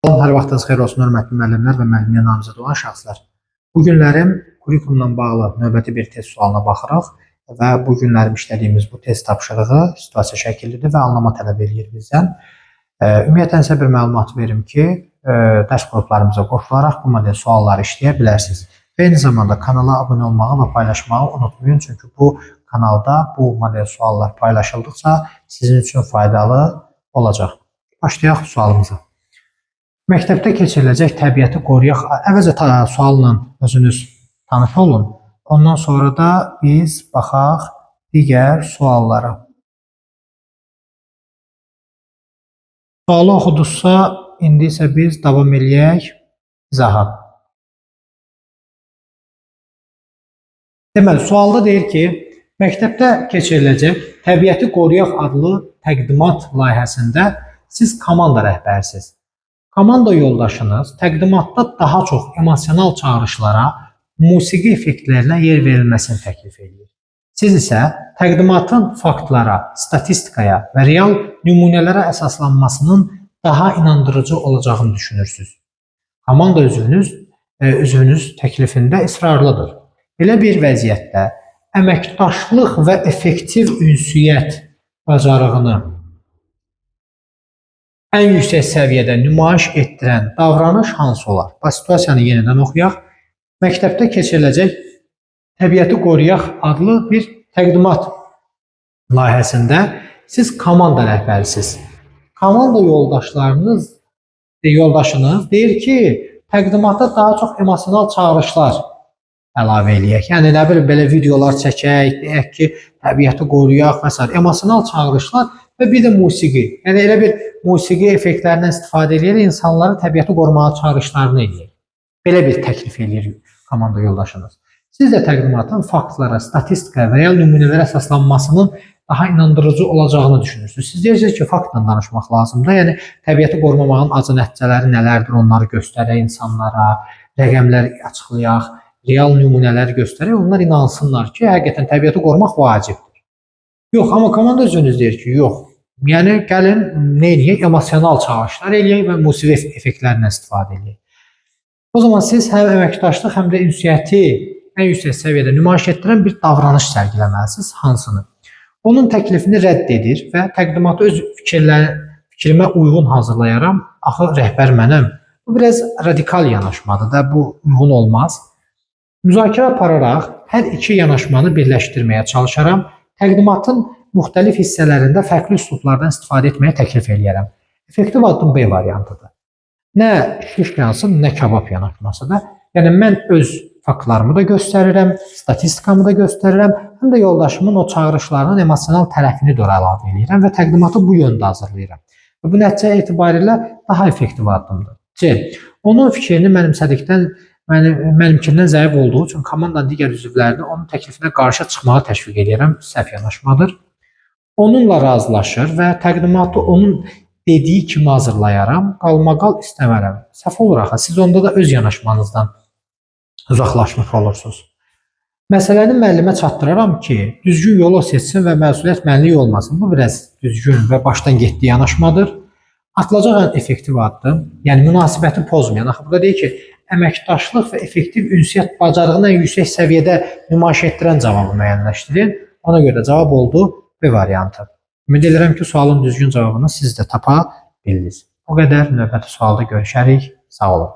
Salam, hər vaxtınız xeyir olsun, hörmətli müəllimlər və müəllimliyə namizəd olan şəxslər. Bu günlərim kurikulumla bağlı növbəti bir test sualına baxırıq və bu günlərim işlədiyimiz bu test tapşırığı situasiya şəkillidir və anlama tələb edir bizdən. Ümumiyyətlə sizə bir məlumat verim ki, dərs qruplarımıza qoşularaq bu model sualları işləyə bilərsiniz. Və eyni zamanda kanala abunə olmağı və paylaşmağı unutmayın, çünki bu kanalda bu model suallar paylaşıldıqca sizin üçün faydalı olacaq. Başlayaq sualımıza. Məktəbdə keçiriləcək təbiəti qoruyaq. Əvvəlcə sualla özünüz tanış olun. Ondan sonra da biz baxaq digər suallara. Sualı oxuduzsa, indi isə biz davam eləyək izaha. Deməli, sualda deyir ki, məktəbdə keçiriləcək təbiəti qoruyaq adlı təqdimat layihəsində siz komanda rəhbərisiniz. Komanda yoldaşınız təqdimatda daha çox emosional çağırışlara, musiqi effektlərinə yer verilməsini təklif edir. Siz isə təqdimatın faktlara, statistikaya və real nümunələrə əsaslanmasının daha inandırıcı olacağını düşünürsünüz. Komanda üzvünüz təklifində israrlıdır. Belə bir vəziyyətdə əməkdaşlıq və effektiv ünsiyyət bacarığını ən yüksək səviyyədə nümayiş etdirən davranış hansı olar? Bu situasiyanı yenidən oxuyaq. Məktəbdə keçiriləcək təbiəti qoruyaq adlı bir təqdimat layihəsində siz komanda rəhbərisiniz. Komanda yoldaşınız deyir ki, təqdimatda daha çox emosional çağırışlar əlavə eləyək. Yəni nə bilim belə videolar çəkək, deyək ki, təbiəti qoruyaq və s. emosional çağırışlar və bir də musiqi. Yəni elə bir musiqi effektlərindən istifadə edərək insanları təbiəti qorumağa çağırışlarını eləyək. Belə bir təklif eləyir komanda yoldaşınız. Siz də təqdimatın faktlara, statistikaya və real nümunələrə əsaslanmasının daha inandırıcı olacağını düşünürsünüz. Siz deyirsiniz ki, faktla danışmaq lazımdır. Yəni təbiəti qorumamağın acı nəticələri nələrdir, onları göstərək insanlara, rəqəmlər açıqlayaq, real nümunələri göstərək, onlar inansınlar ki, həqiqətən təbiəti qorumaq vacibdir. Yox, amma komanda üzvünüz deyir ki, yox. Yəni gəlin nə eləyək? Emosional çağırışlar eləyək və musiqi effektlərindən istifadə eləyək. O zaman siz həm əməkdaşlıq, həm də ünsiyyəti ən yüksək səviyyədə nümayiş etdirən bir davranış sərgiləməlisiniz. Hansını? Onun təklifini rədd edir və təqdimatı öz fikrimə uyğun hazırlayaram. Axı rəhbər mənəm. Bu biraz radikal yanaşmadır da, bu uyğun olmaz. Müzakirə apararaq hər iki yanaşmanı birləşdirməyə çalışaram. Təqdimatın müxtəlif hissələrində fərqli üslublardan istifadə etməyə təklif eləyərəm. Effektiv addım B variantıdır. Nə şiş yansın, nə kabab yanaşmasıdır. Yəni mən öz faktlarımı da göstərirəm, statistikamı da göstərirəm, həm də yoldaşımın o çağırışlarının emosional tərəfini də əlavə edirəm və təqdimatı bu yöndə hazırlayıram. Və bu nəticə etibarilə daha effektiv addımdır. C. Onun fikrini mənimkindən zəif olduğu üçün komandanın digər üzvlərini onun təklifinə qarşı çıxmağa təşviq edirəm. Səhv yanaşmadır. Onunla razılaşır və təqdimatı onun dediyi kimi hazırlayaram. Qalmaqal istəmərəm. Səhv olur axı. Siz onda da öz yanaşmanızdan uzaqlaşmış olursunuz. Məsələni müəllimə çatdıraram ki, düzgün yolu seçsin və məsuliyyət mənlik olmasın. Bu biraz düzgün və başdan getdiyi yanaşmadır. Atılacaq ən effektiv addım, yəni münasibəti pozmayan. Axı burada deyir ki, əməkdaşlıq və effektiv ünsiyyət bacarığını ən yüksək səviyyədə nümayiş etdirən cavabı müəyyənləşdirin. Ona görə də cavab oldu B variantı. Ümid edirəm ki, sualın düzgün cavabını siz də tapa bildiniz. O qədər, növbəti sualda görüşərik. Sağ olun.